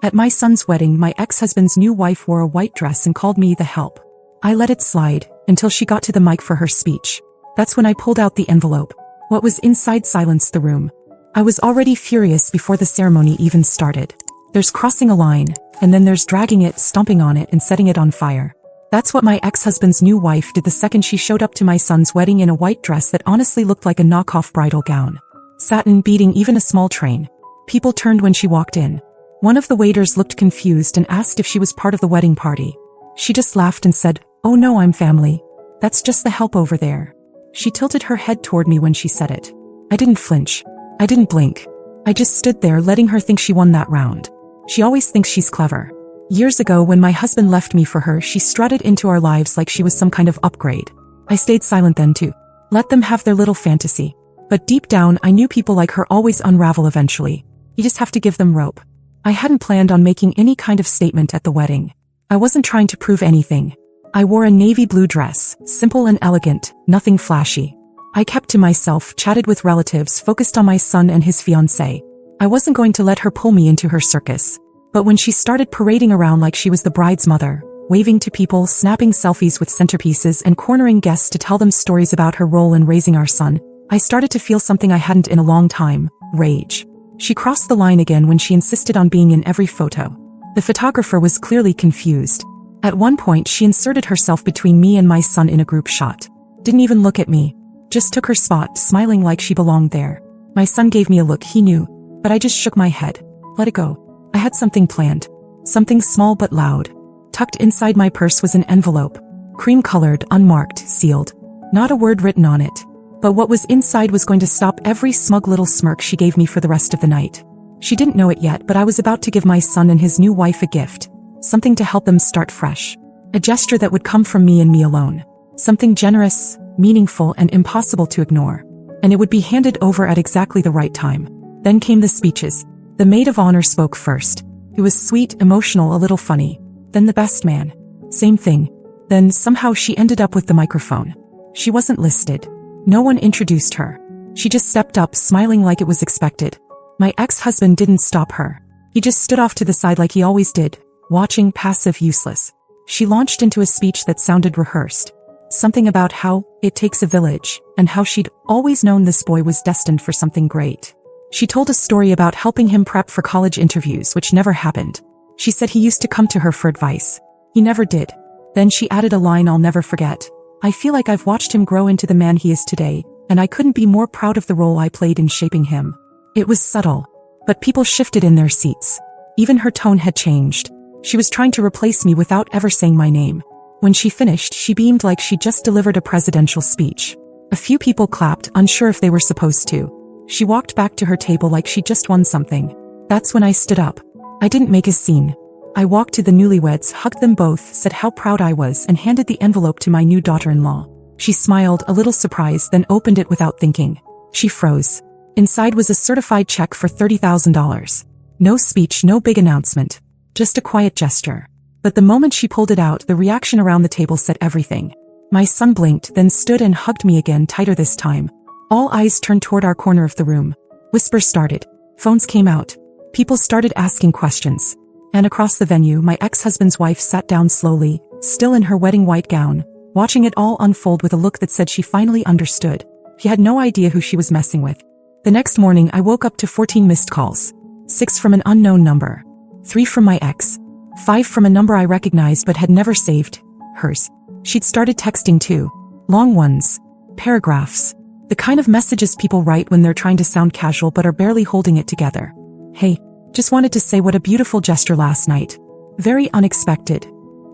At my son's wedding, my ex-husband's new wife wore a white dress and called me the help. I let it slide until she got to the mic for her speech. That's when I pulled out the envelope. What was inside silenced the room. I was already furious before the ceremony even started. There's crossing a line, and then there's dragging it, stomping on it, and setting it on fire. That's what my ex-husband's new wife did the second she showed up to my son's wedding in a white dress that honestly looked like a knockoff bridal gown. Satin beading, even a small train. People turned when she walked in. One of the waiters looked confused and asked if she was part of the wedding party. She just laughed and said, "Oh no, I'm family. That's just the help over there." She tilted her head toward me when she said it. I didn't flinch. I didn't blink. I just stood there letting her think she won that round. She always thinks she's clever. Years ago, when my husband left me for her, she strutted into our lives like she was some kind of upgrade. I stayed silent then too. Let them have their little fantasy. But deep down, I knew people like her always unravel eventually. You just have to give them rope. I hadn't planned on making any kind of statement at the wedding. I wasn't trying to prove anything. I wore a navy blue dress, simple and elegant, nothing flashy. I kept to myself, chatted with relatives, focused on my son and his fiancée. I wasn't going to let her pull me into her circus. But when she started parading around like she was the bride's mother, waving to people, snapping selfies with centerpieces, and cornering guests to tell them stories about her role in raising our son, I started to feel something I hadn't in a long time: rage. She crossed the line again when she insisted on being in every photo. The photographer was clearly confused. At one point, she inserted herself between me and my son in a group shot. Didn't even look at me. Just took her spot, smiling like she belonged there. My son gave me a look he knew, but I just shook my head. Let it go. I had something planned. Something small but loud. Tucked inside my purse was an envelope. Cream-colored, unmarked, sealed. Not a word written on it. But what was inside was going to stop every smug little smirk she gave me for the rest of the night. She didn't know it yet, but I was about to give my son and his new wife a gift. Something to help them start fresh. A gesture that would come from me and me alone. Something generous, meaningful, and impossible to ignore. And it would be handed over at exactly the right time. Then came the speeches. The maid of honor spoke first. It was sweet, emotional, a little funny. Then the best man. Same thing. Then somehow she ended up with the microphone. She wasn't listed. No one introduced her. She just stepped up, smiling like it was expected. My ex-husband didn't stop her. He just stood off to the side like he always did, watching, passive, useless. She launched into a speech that sounded rehearsed. Something about how it takes a village, and how she'd always known this boy was destined for something great. She told a story about helping him prep for college interviews, which never happened. She said he used to come to her for advice. He never did. Then she added a line I'll never forget. I feel like I've watched him grow into the man he is today, and I couldn't be more proud of the role I played in shaping him. It was subtle, but people shifted in their seats. Even her tone had changed. She was trying to replace me without ever saying my name. When she finished, she beamed like she just delivered a presidential speech. A few people clapped, unsure if they were supposed to. She walked back to her table like she just won something. That's when I stood up. I didn't make a scene. I walked to the newlyweds, hugged them both, said how proud I was, and handed the envelope to my new daughter-in-law. She smiled, a little surprised, then opened it without thinking. She froze. Inside was a certified check for $30,000. No speech, no big announcement. Just a quiet gesture. But the moment she pulled it out, the reaction around the table said everything. My son blinked, then stood and hugged me again, tighter this time. All eyes turned toward our corner of the room. Whispers started. Phones came out. People started asking questions. And across the venue, my ex-husband's wife sat down slowly, still in her wedding white gown, watching it all unfold with a look that said she finally understood. He had no idea who she was messing with. The next morning, I woke up to 14 missed calls. 6 from an unknown number. 3 from my ex. 5 from a number I recognized but had never saved. Hers. She'd started texting too. Long ones. Paragraphs. The kind of messages people write when they're trying to sound casual but are barely holding it together. Hey, just wanted to say what a beautiful gesture last night. Very unexpected.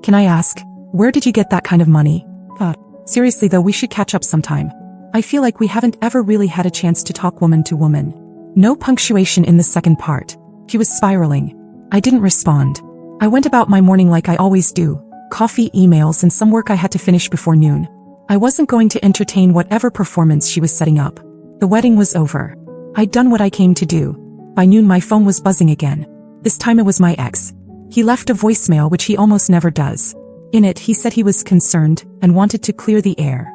Can I ask, where did you get that kind of money? Seriously though, we should catch up sometime. I feel like we haven't ever really had a chance to talk woman to woman. No punctuation in the second part. She was spiraling. I didn't respond. I went about my morning like I always do. Coffee, emails, and some work I had to finish before noon. I wasn't going to entertain whatever performance she was setting up. The wedding was over. I'd done what I came to do. By noon my phone was buzzing again. This time it was my ex. He left a voicemail, which he almost never does. In it he said he was concerned and wanted to clear the air.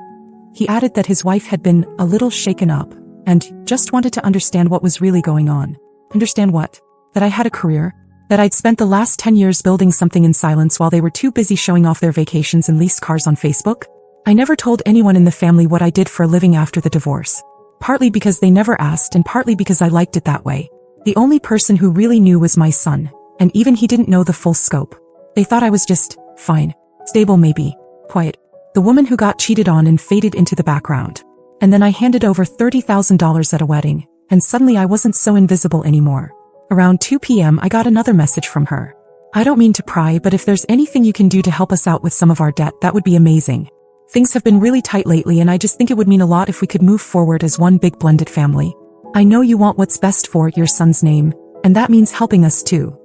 He added that his wife had been a little shaken up and just wanted to understand what was really going on. Understand what? That I had a career? That I'd spent the last 10 years building something in silence while they were too busy showing off their vacations and leased cars on Facebook? I never told anyone in the family what I did for a living after the divorce. Partly because they never asked and partly because I liked it that way. The only person who really knew was my son, and even he didn't know the full scope. They thought I was just fine, stable maybe, quiet. The woman who got cheated on and faded into the background. And then I handed over $30,000 at a wedding, and suddenly I wasn't so invisible anymore. Around 2 p.m. I got another message from her. I don't mean to pry, but if there's anything you can do to help us out with some of our debt, that would be amazing. Things have been really tight lately and I just think it would mean a lot if we could move forward as one big blended family. I know you want what's best for your son's name, and that means helping us too.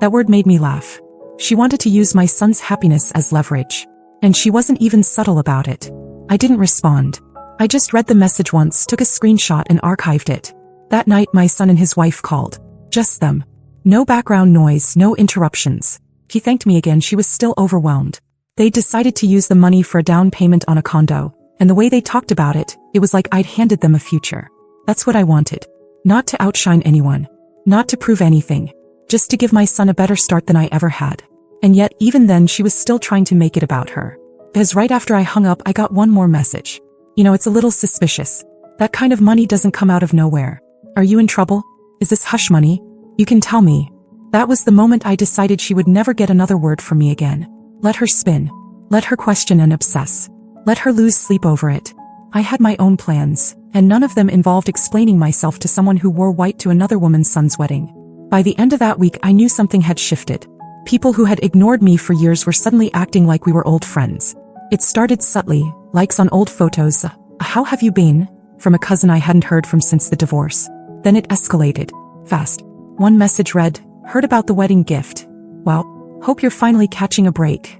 That word made me laugh. She wanted to use my son's happiness as leverage. And she wasn't even subtle about it. I didn't respond. I just read the message once, took a screenshot and archived it. That night my son and his wife called. Just them. No background noise, no interruptions. He thanked me again. She was still overwhelmed. They decided to use the money for a down payment on a condo, and the way they talked about it, it was like I'd handed them a future. That's what I wanted. Not to outshine anyone. Not to prove anything. Just to give my son a better start than I ever had. And yet, even then she was still trying to make it about her. Because right after I hung up I got one more message. You know, it's a little suspicious. That kind of money doesn't come out of nowhere. Are you in trouble? Is this hush money? You can tell me. That was the moment I decided she would never get another word from me again. Let her spin. Let her question and obsess. Let her lose sleep over it. I had my own plans, and none of them involved explaining myself to someone who wore white to another woman's son's wedding. By the end of that week I knew something had shifted. People who had ignored me for years were suddenly acting like we were old friends. It started subtly, likes on old photos, how have you been? From a cousin I hadn't heard from since the divorce. Then it escalated. Fast. One message read, heard about the wedding gift. Well, hope you're finally catching a break.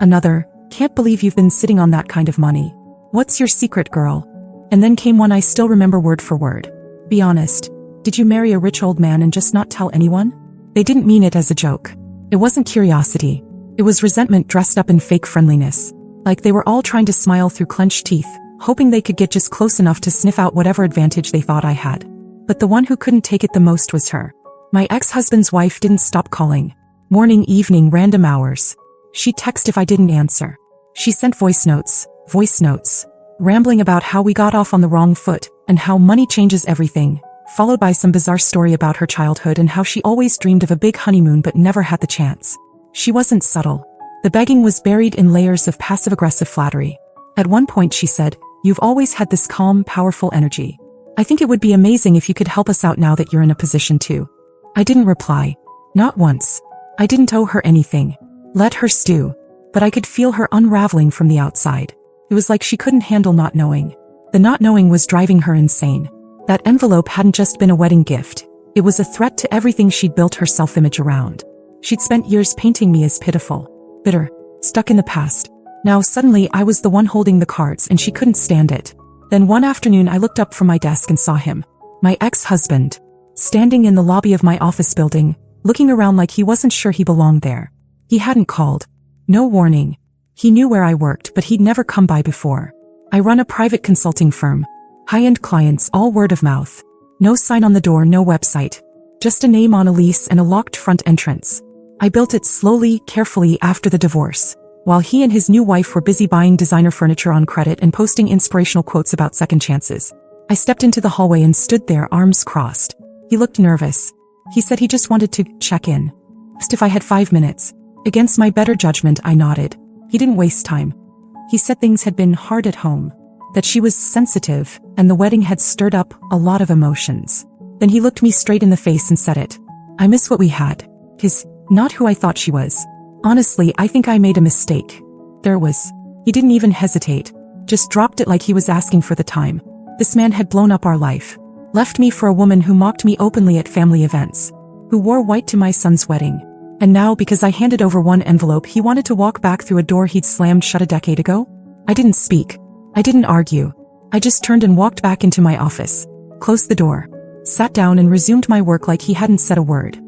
Another, can't believe you've been sitting on that kind of money. What's your secret, girl? And then came one I still remember word for word. Be honest. Did you marry a rich old man and just not tell anyone? They didn't mean it as a joke. It wasn't curiosity. It was resentment dressed up in fake friendliness. Like they were all trying to smile through clenched teeth, hoping they could get just close enough to sniff out whatever advantage they thought I had. But the one who couldn't take it the most was her. My ex-husband's wife didn't stop calling. Morning, evening, random hours. She'd text if I didn't answer. She sent voice notes, rambling about how we got off on the wrong foot, and how money changes everything, followed by some bizarre story about her childhood and how she always dreamed of a big honeymoon but never had the chance. She wasn't subtle. The begging was buried in layers of passive-aggressive flattery. At one point she said, "You've always had this calm, powerful energy. I think it would be amazing if you could help us out now that you're in a position to." I didn't reply. Not once. I didn't owe her anything. Let her stew. But I could feel her unraveling from the outside. It was like she couldn't handle not knowing. The not knowing was driving her insane. That envelope hadn't just been a wedding gift. It was a threat to everything she'd built her self-image around. She'd spent years painting me as pitiful, bitter, stuck in the past. Now suddenly I was the one holding the cards and she couldn't stand it. Then one afternoon I looked up from my desk and saw him, my ex-husband, standing in the lobby of my office building, looking around like he wasn't sure he belonged there. He hadn't called. No warning. He knew where I worked, but he'd never come by before. I run a private consulting firm. High-end clients, all word of mouth. No sign on the door, no website. Just a name on a lease and a locked front entrance. I built it slowly, carefully after the divorce, while he and his new wife were busy buying designer furniture on credit and posting inspirational quotes about second chances. I stepped into the hallway and stood there, arms crossed. He looked nervous. He said he just wanted to check in. Asked if I had 5 minutes. Against my better judgment, I nodded. He didn't waste time. He said things had been hard at home, that she was sensitive, and the wedding had stirred up a lot of emotions. Then he looked me straight in the face and said it. I miss what we had. Not who I thought she was. Honestly, I think I made a mistake. He didn't even hesitate. Just dropped it like he was asking for the time. This man had blown up our life. Left me for a woman who mocked me openly at family events. Who wore white to my son's wedding. And now, because I handed over one envelope, he wanted to walk back through a door he'd slammed shut a decade ago? I didn't speak. I didn't argue. I just turned and walked back into my office. Closed the door. Sat down and resumed my work like he hadn't said a word.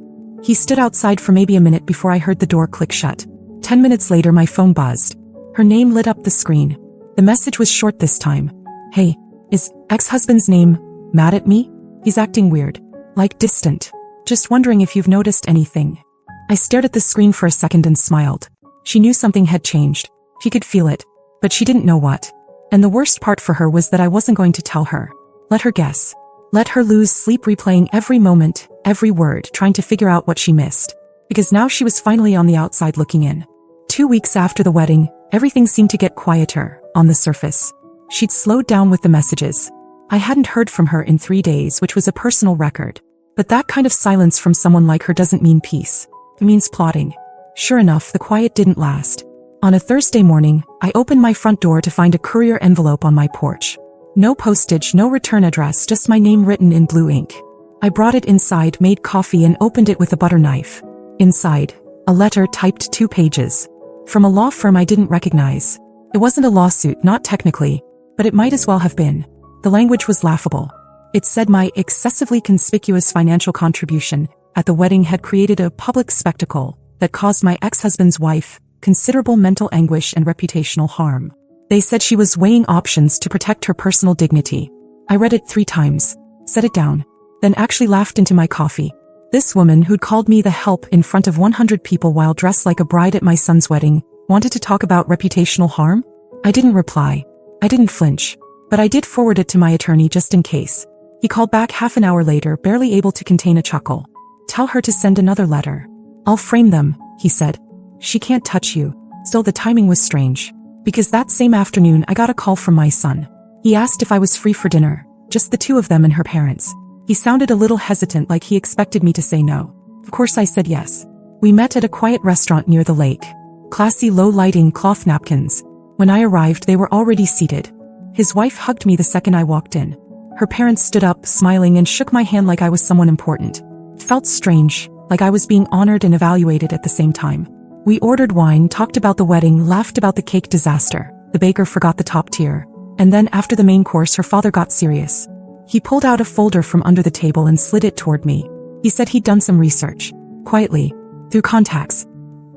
He stood outside for maybe a minute before I heard the door click shut. 10 minutes later my phone buzzed. Her name lit up the screen. The message was short this time. Hey, is ex-husband's name mad at me? He's acting weird. Like distant. Just wondering if you've noticed anything. I stared at the screen for a second and smiled. She knew something had changed. She could feel it, but she didn't know what. And the worst part for her was that I wasn't going to tell her. Let her guess. Let her lose sleep replaying every moment, every word, trying to figure out what she missed. Because now she was finally on the outside looking in. 2 weeks after the wedding, everything seemed to get quieter, on the surface. She'd slowed down with the messages. I hadn't heard from her in 3 days, which was a personal record. But that kind of silence from someone like her doesn't mean peace. It means plotting. Sure enough, the quiet didn't last. On a Thursday morning, I opened my front door to find a courier envelope on my porch. No postage, no return address, just my name written in blue ink. I brought it inside, made coffee, and opened it with a butter knife. Inside, a letter typed 2 pages. From a law firm I didn't recognize. It wasn't a lawsuit, not technically, but it might as well have been. The language was laughable. It said my excessively conspicuous financial contribution at the wedding had created a public spectacle that caused my ex-husband's wife considerable mental anguish and reputational harm. They said she was weighing options to protect her personal dignity. I read it 3 times, set it down, then actually laughed into my coffee. This woman who'd called me the help in front of 100 people while dressed like a bride at my son's wedding wanted to talk about reputational harm? I didn't reply. I didn't flinch. But I did forward it to my attorney just in case. He called back half an hour later, barely able to contain a chuckle. Tell her to send another letter. I'll frame them, he said. She can't touch you. Still, the timing was strange. Because that same afternoon I got a call from my son. He asked if I was free for dinner, just the 2 of them and her parents. He sounded a little hesitant, like he expected me to say no. Of course I said yes. We met at a quiet restaurant near the lake. Classy low lighting, cloth napkins. When I arrived they were already seated. His wife hugged me the second I walked in. Her parents stood up, smiling, and shook my hand like I was someone important. It felt strange, like I was being honored and evaluated at the same time. We ordered wine, talked about the wedding, laughed about the cake disaster. The baker forgot the top tier. And then after the main course her father got serious. He pulled out a folder from under the table and slid it toward me. He said he'd done some research. Quietly. Through contacts.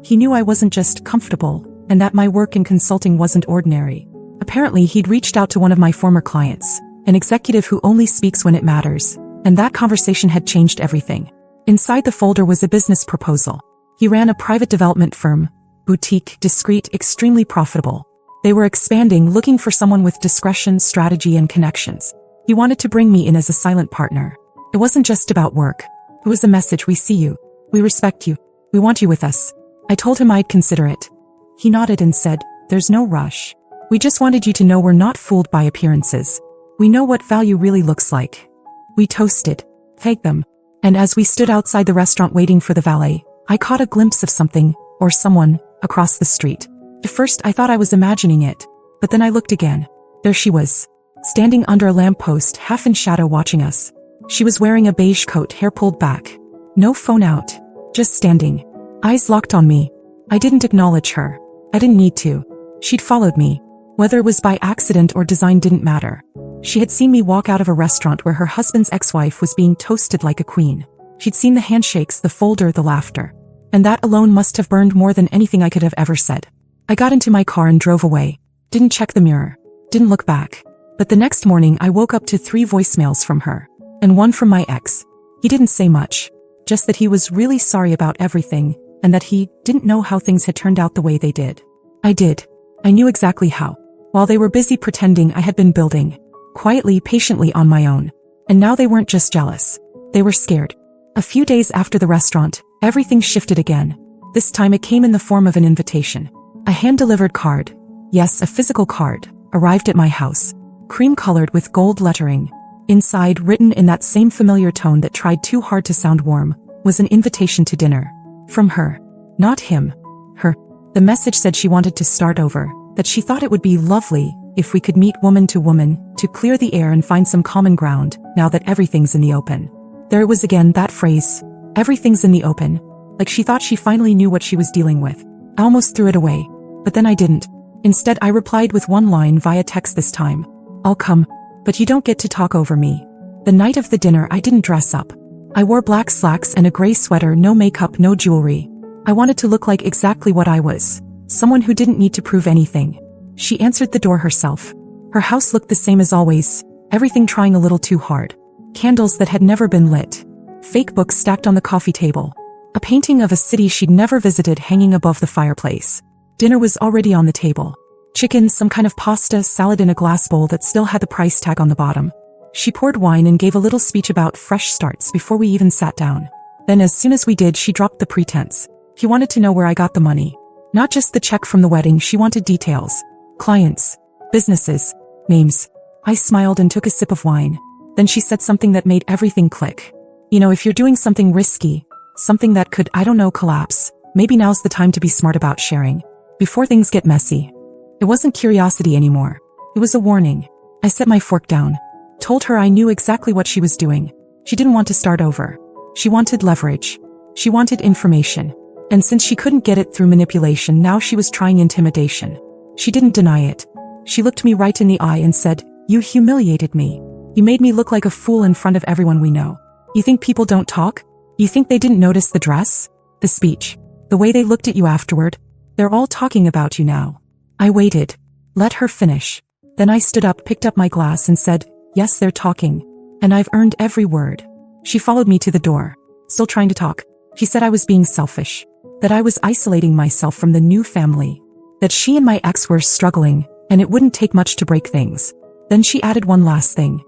He knew I wasn't just comfortable, and that my work in consulting wasn't ordinary. Apparently he'd reached out to one of my former clients, an executive who only speaks when it matters, and that conversation had changed everything. Inside the folder was a business proposal. He ran a private development firm, boutique, discreet, extremely profitable. They were expanding, looking for someone with discretion, strategy, and connections. He wanted to bring me in as a silent partner. It wasn't just about work. It was a message: we see you. We respect you. We want you with us. I told him I'd consider it. He nodded and said, "There's no rush. We just wanted you to know we're not fooled by appearances. We know what value really looks like." We toasted, thanked them, and as we stood outside the restaurant waiting for the valet, I caught a glimpse of something, or someone, across the street. At first I thought I was imagining it, but then I looked again. There she was, standing under a lamppost, half in shadow, watching us. She was wearing a beige coat, hair pulled back. No phone out. Just standing. Eyes locked on me. I didn't acknowledge her. I didn't need to. She'd followed me. Whether it was by accident or design didn't matter. She had seen me walk out of a restaurant where her husband's ex-wife was being toasted like a queen. She'd seen the handshakes, the folder, the laughter. And that alone must have burned more than anything I could have ever said. I got into my car and drove away. Didn't check the mirror. Didn't look back. But the next morning I woke up to 3 voicemails from her. And one from my ex. He didn't say much. Just that he was really sorry about everything, and that he didn't know how things had turned out the way they did. I did. I knew exactly how. While they were busy pretending, I had been building. Quietly, patiently, on my own. And now they weren't just jealous. They were scared. A few days after the restaurant, everything shifted again. This time it came in the form of an invitation. A hand-delivered card. Yes, a physical card. Arrived at my house. Cream-colored with gold lettering. Inside, written in that same familiar tone that tried too hard to sound warm, was an invitation to dinner. From her. Not him. Her. The message said she wanted to start over, that she thought it would be lovely if we could meet woman to woman, to clear the air and find some common ground, now that everything's in the open. There it was again, that phrase. Everything's in the open. Like she thought she finally knew what she was dealing with. I almost threw it away. But then I didn't. Instead, I replied with one line via text this time. "I'll come. But you don't get to talk over me." The night of the dinner I didn't dress up. I wore black slacks and a gray sweater, no makeup, no jewelry. I wanted to look like exactly what I was. Someone who didn't need to prove anything. She answered the door herself. Her house looked the same as always, everything trying a little too hard. Candles that had never been lit. fake books stacked on the coffee table, a painting of a city she'd never visited hanging above the fireplace. Dinner was already on the table. Chicken, some kind of pasta, salad in a glass bowl that still had the price tag on the bottom. She poured wine and gave a little speech about fresh starts before we even sat down. Then as soon as we did, she dropped the pretense. He wanted to know where I got the money. Not just the check from the wedding, she wanted details. Clients, businesses, names. I smiled and took a sip of wine. Then she said something that made everything click. You know, if you're doing something risky, something that could, I don't know, collapse, maybe now's the time to be smart about sharing. Before things get messy. It wasn't curiosity anymore. It was a warning. I set my fork down. Told her I knew exactly what she was doing. She didn't want to start over. She wanted leverage. She wanted information. And since she couldn't get it through manipulation, now she was trying intimidation. She didn't deny it. She looked me right in the eye and said, "You humiliated me. You made me look like a fool in front of everyone we know. You think people don't talk? You think they didn't notice the dress? The speech? The way they looked at you afterward? They're all talking about you now." I waited. Let her finish. Then I stood up, picked up my glass and said, "Yes, they're talking. And I've earned every word." She followed me to the door. Still trying to talk. She said I was being selfish. That I was isolating myself from the new family. That she and my ex were struggling, and it wouldn't take much to break things. Then she added one last thing.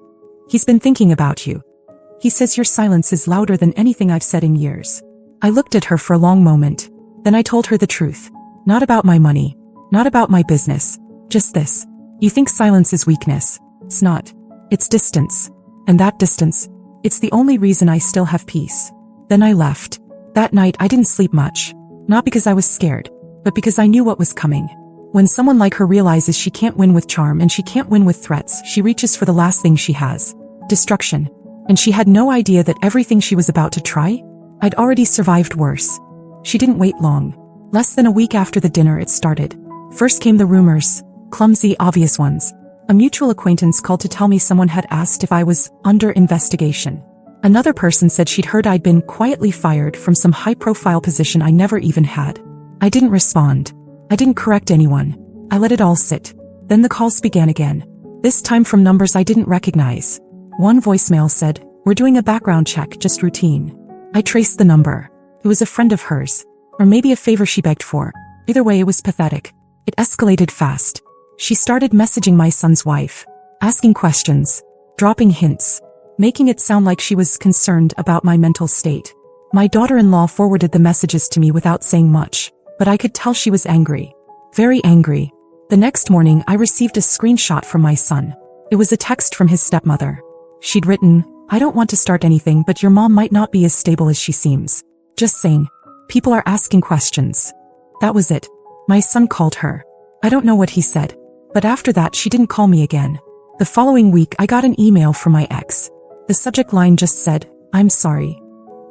"He's been thinking about you. He says your silence is louder than anything I've said in years." I looked at her for a long moment. Then I told her the truth. Not about my money. Not about my business. Just this. You think silence is weakness. It's not. It's distance. And that distance, it's the only reason I still have peace. Then I left. That night I didn't sleep much. Not because I was scared, but because I knew what was coming. When someone like her realizes she can't win with charm and she can't win with threats, she reaches for the last thing she has. Destruction. And she had no idea that everything she was about to try? I'd already survived worse. She didn't wait long. Less than a week after the dinner it started. First came the rumors. Clumsy, obvious ones. A mutual acquaintance called to tell me someone had asked if I was under investigation. Another person said she'd heard I'd been quietly fired from some high-profile position I never even had. I didn't respond. I didn't correct anyone. I let it all sit. Then the calls began again. This time from numbers I didn't recognize. One voicemail said, "We're doing a background check, just routine." I traced the number. It was a friend of hers. Or maybe a favor she begged for. Either way, it was pathetic. It escalated fast. She started messaging my son's wife. Asking questions. Dropping hints. Making it sound like she was concerned about my mental state. My daughter-in-law forwarded the messages to me without saying much, but I could tell she was angry. Very angry. The next morning, I received a screenshot from my son. It was a text from his stepmother. She'd written, "I don't want to start anything, but your mom might not be as stable as she seems. Just saying. People are asking questions." That was it. My son called her. I don't know what he said. But after that, she didn't call me again. The following week, I got an email from my ex. The subject line just said, "I'm sorry."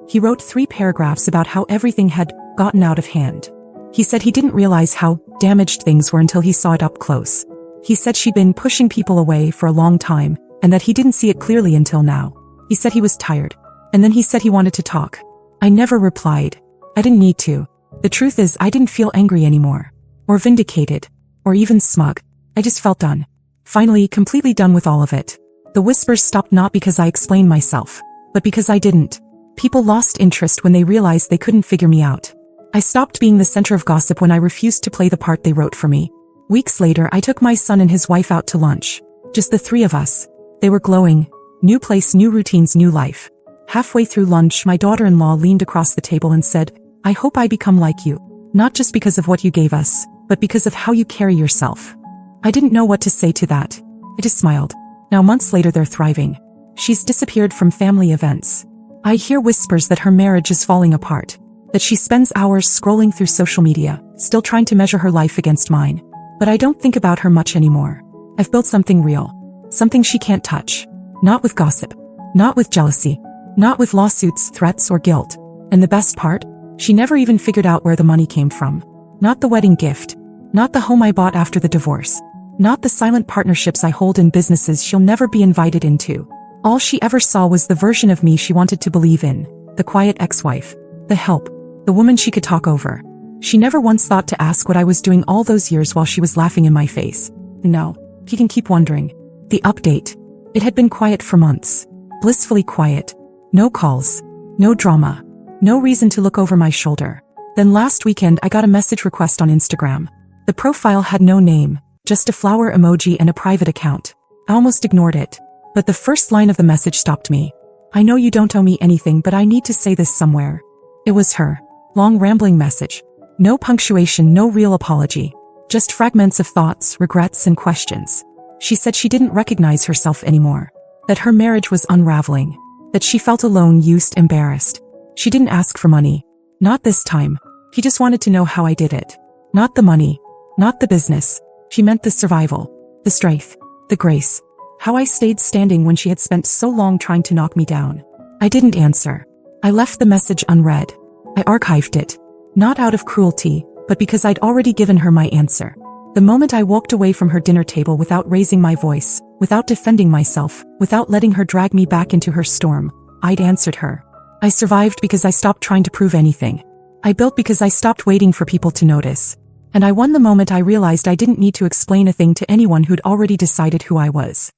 He wrote 3 paragraphs about how everything had gotten out of hand. He said he didn't realize how damaged things were until he saw it up close. He said she'd been pushing people away for a long time, and that he didn't see it clearly until now. He said he was tired. And then he said he wanted to talk. I never replied. I didn't need to. The truth is, I didn't feel angry anymore. Or vindicated. Or even smug. I just felt done. Finally, completely done with all of it. The whispers stopped not because I explained myself, but because I didn't. People lost interest when they realized they couldn't figure me out. I stopped being the center of gossip when I refused to play the part they wrote for me. Weeks later, I took my son and his wife out to lunch. Just the 3 of us. They were glowing. New place, new routines, new life. Halfway through lunch, my daughter-in-law leaned across the table and said, "I hope I become like you. Not just because of what you gave us, but because of how you carry yourself." I didn't know what to say to that. I just smiled. Now months later they're thriving. She's disappeared from family events. I hear whispers that her marriage is falling apart. That she spends hours scrolling through social media, still trying to measure her life against mine. But I don't think about her much anymore. I've built something real. Something she can't touch. Not with gossip. Not with jealousy. Not with lawsuits, threats, or guilt. And the best part? She never even figured out where the money came from. Not the wedding gift. Not the home I bought after the divorce. Not the silent partnerships I hold in businesses she'll never be invited into. All she ever saw was the version of me she wanted to believe in. The quiet ex-wife. The help. The woman she could talk over. She never once thought to ask what I was doing all those years while she was laughing in my face. No, he can keep wondering. The update. It had been quiet for months. Blissfully quiet. No calls. No drama. No reason to look over my shoulder. Then last weekend I got a message request on Instagram. The profile had no name, just a flower emoji and a private account. I almost ignored it. But the first line of the message stopped me. I know you don't owe me anything, but I need to say this somewhere. It was her. Long rambling message. No punctuation, no real apology. Just fragments of thoughts, regrets, and questions. She said she didn't recognize herself anymore. That her marriage was unraveling. That she felt alone, used, embarrassed. She didn't ask for money. Not this time. He just wanted to know how I did it. Not the money. Not the business. She meant the survival. The strength. The grace. How I stayed standing when she had spent so long trying to knock me down. I didn't answer. I left the message unread. I archived it. Not out of cruelty, but because I'd already given her my answer. The moment I walked away from her dinner table without raising my voice, without defending myself, without letting her drag me back into her storm, I'd answered her. I survived because I stopped trying to prove anything. I built because I stopped waiting for people to notice. And I won the moment I realized I didn't need to explain a thing to anyone who'd already decided who I was.